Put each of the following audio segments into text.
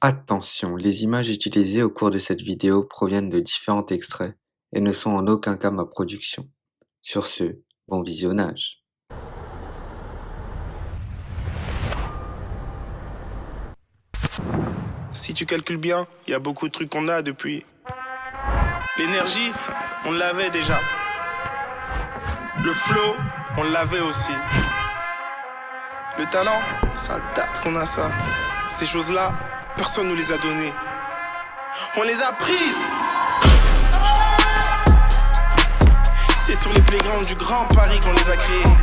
Attention, les images utilisées au cours de cette vidéo proviennent de différents extraits et ne sont en aucun cas ma production. Sur ce, bon visionnage. Si tu calcules bien, il y a beaucoup de trucs qu'on a depuis. L'énergie, on l'avait déjà. Le flow, on l'avait aussi. Le talent, ça date qu'on a ça. Ces choses-là, personne ne nous les a données. On les a prises. C'est sur les playgrounds du Grand Paris qu'on les a créées.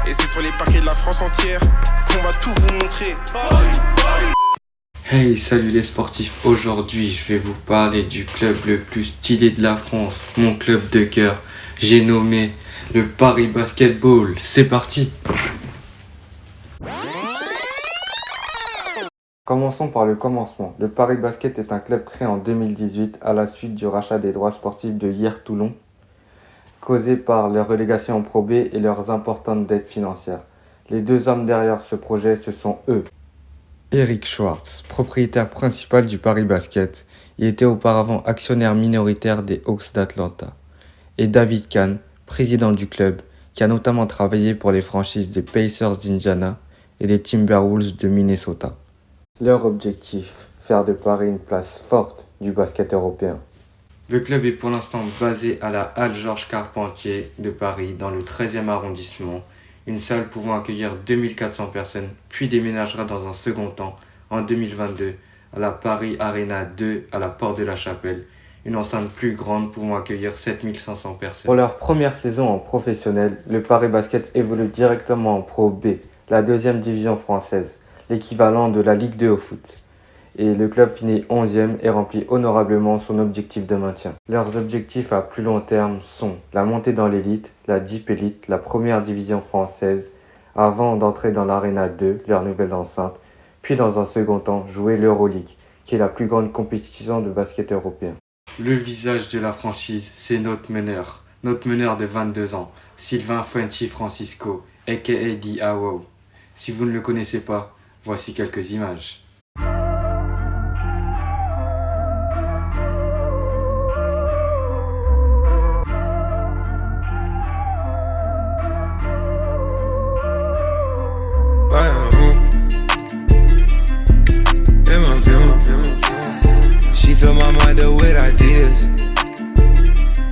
Et c'est sur les parquets de la France entière qu'on va tout vous montrer. Hey, salut les sportifs. Aujourd'hui, je vais vous parler du club le plus stylé de la France, mon club de cœur. J'ai nommé le Paris Basketball. C'est parti. Commençons par le commencement. Le Paris Basket est un club créé en 2018 à la suite du rachat des droits sportifs de Hier Toulon, causé par leur relégation en Pro B et leurs importantes dettes financières. Les deux hommes derrière ce projet, ce sont eux. Eric Schwartz, propriétaire principal du Paris Basket, il était auparavant actionnaire minoritaire des Hawks d'Atlanta. Et David Kahn, président du club, qui a notamment travaillé pour les franchises des Pacers d'Indiana et des Timberwolves de Minnesota. Leur objectif, faire de Paris une place forte du basket européen. Le club est pour l'instant basé à la Halle Georges Carpentier de Paris, dans le 13e arrondissement, une salle pouvant accueillir 2400 personnes, puis déménagera dans un second temps, en 2022, à la Paris Arena 2 à la Porte de la Chapelle, une enceinte plus grande pouvant accueillir 7500 personnes. Pour leur première saison en professionnel, le Paris Basket évolue directement en Pro B, la deuxième division française, l'équivalent de la Ligue 2 au foot. Et le club finit 11e et remplit honorablement son objectif de maintien. Leurs objectifs à plus long terme sont la montée dans l'élite, la Deep Elite, la première division française, avant d'entrer dans l'Arena 2, leur nouvelle enceinte, puis dans un second temps jouer l'Euroleague, qui est la plus grande compétition de basket européen. Le visage de la franchise, c'est notre meneur de 22 ans, Sylvain Fuenti Francisco, aka Diao. Si vous ne le connaissez pas, voici quelques images. She fill my mind up with ideas.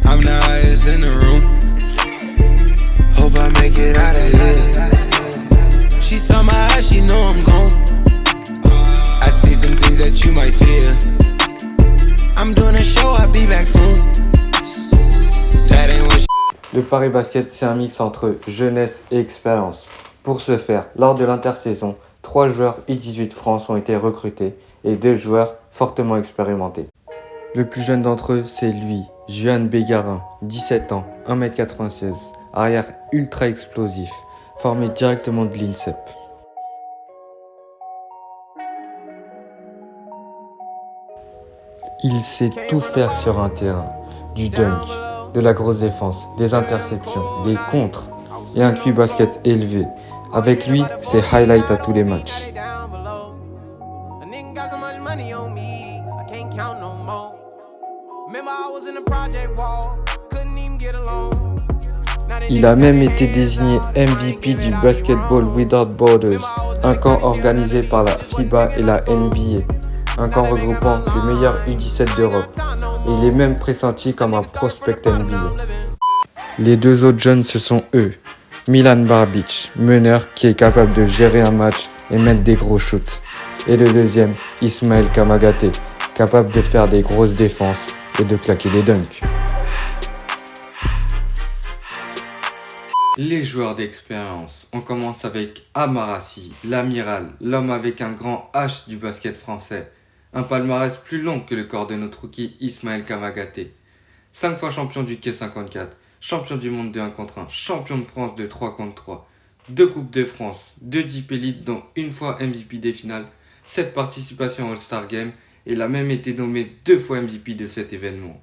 I'm the highest in the room. Hope I make it out of here. She saw my eyes, she know I'm gone. I see some things that you might fear. I'm doing a show, I'll be back soon. That ain't what Le Paris Basket, c'est un mix entre jeunesse et expérience. Pour ce faire, lors de l'intersaison, 3 joueurs U18 France ont été recrutés et 2 joueurs fortement expérimentés. Le plus jeune d'entre eux, c'est lui, Juan Bégarin, 17 ans, 1m96, arrière ultra explosif, formé directement de l'INSEP. Il sait tout faire sur un terrain, du dunk, de la grosse défense, des interceptions, des contres et un QI basket élevé. Avec lui, c'est highlight à tous les matchs. Il a même été désigné MVP du Basketball Without Borders, un camp organisé par la FIBA et la NBA, un camp regroupant les meilleurs U17 d'Europe, et il est même pressenti comme un prospect NBA. Les 2 autres jeunes, ce sont eux, Milan Barbic, meneur qui est capable de gérer un match et mettre des gros shoots, et le deuxième, Ismaël Kamagaté, capable de faire des grosses défenses et de claquer des dunks. Les joueurs d'expérience, on commence avec Amarassi, l'amiral, l'homme avec un grand H du basket français. Un palmarès plus long que le corps de notre rookie Ismaël Kamagaté. 5 fois champion du K54, champion du monde de 1 contre 1, champion de France de 3 contre 3, 2 Coupes de France, 2 Deep Elite dont une fois MVP des finales, 7 participations au All-Star Game et il a même été nommé 2 fois MVP de cet événement.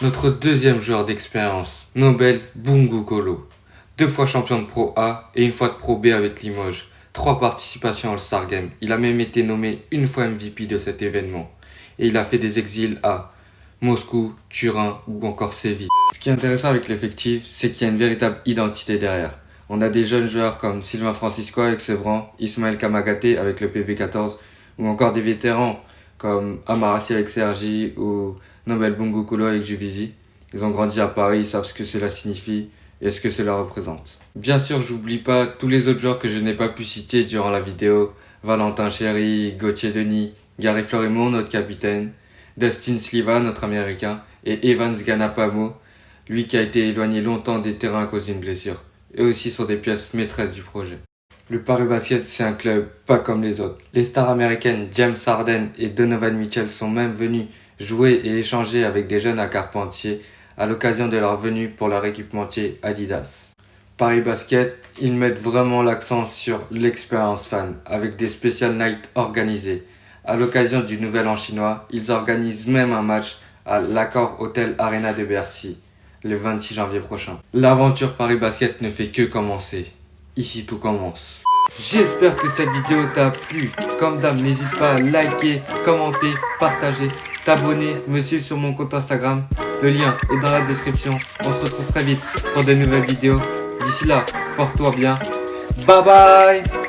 Notre deuxième joueur d'expérience, Nobel Bungukolo. 2 fois champion de Pro A et 1 fois de Pro B avec Limoges. 3 participations au All-Star Game. Il a même été nommé une fois MVP de cet événement. Et il a fait des exils à Moscou, Turin ou encore Séville. Ce qui est intéressant avec l'effectif, c'est qu'il y a une véritable identité derrière. On a des jeunes joueurs comme Sylvain Francisco avec Sevran, Ismaël Kamagaté avec le PB14 ou encore des vétérans comme Amarassi avec Sergi ou Nobel Bungukulo avec Juvisy. Ils ont grandi à Paris, ils savent ce que cela signifie et ce que cela représente. Bien sûr, j'oublie pas tous les autres joueurs que je n'ai pas pu citer durant la vidéo. Valentin Chéry, Gauthier Denis, Gary Florimond, notre capitaine, Dustin Sliva, notre américain, et Evans Ganapamo, lui qui a été éloigné longtemps des terrains à cause d'une blessure. Eux aussi sont des pièces maîtresses du projet. Le Paris Basket, c'est un club pas comme les autres. Les stars américaines James Harden et Donovan Mitchell sont même venus jouer et échanger avec des jeunes à Carpentier à l'occasion de leur venue pour leur équipementier Adidas. Paris Basket, ils mettent vraiment l'accent sur l'expérience fan avec des special nights organisés. À l'occasion du Nouvel An chinois, ils organisent même un match à l'Accor Hotel Arena de Bercy le 26 janvier prochain. L'aventure Paris Basket ne fait que commencer. Ici tout commence. J'espère que cette vidéo t'a plu. Comme d'hab, n'hésite pas à liker, commenter, partager, t'abonner, me suivre sur mon compte Instagram. Le lien est dans la description. On se retrouve très vite pour de nouvelles vidéos. D'ici là, porte-toi bien. Bye bye.